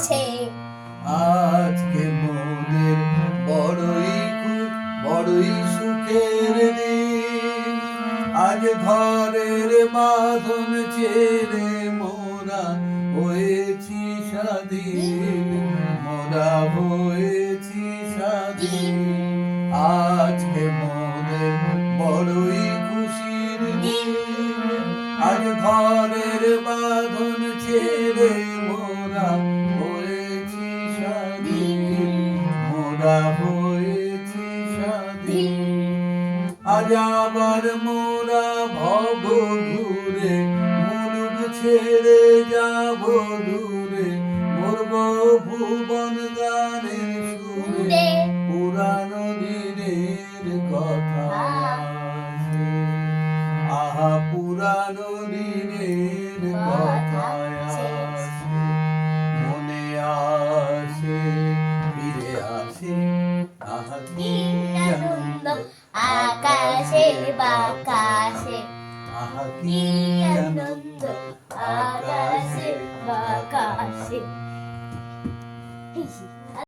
আছে। আজকে মোদের বড়ই সুখের দিন, আজ ঘরের বাঁধন ছেড়ে মোরা হয়েছি স্বাধীন, মোরা হয়েছি স্বাধীন। আজকে মোদের বড়ই খুশির দিন, আজ ঘরের বাঁধন ছেড়ে মোরা হয়েছি স্বাধীন, মোরা হয়েছি স্বাধীন। আজ আবার মোরা ভব ঘুরে মুলুক ছেড়ে যাব দূরে, মরব ভুবন গানের সুরে, পুরানো দিনের কথা আসে। আহা পুরানো দিনের কথা আসে, মনে আসে, ফিরে আসে। আহা কি আনন্দ আকাশে বাতাসে, আহা কি আনন্দ আকাশে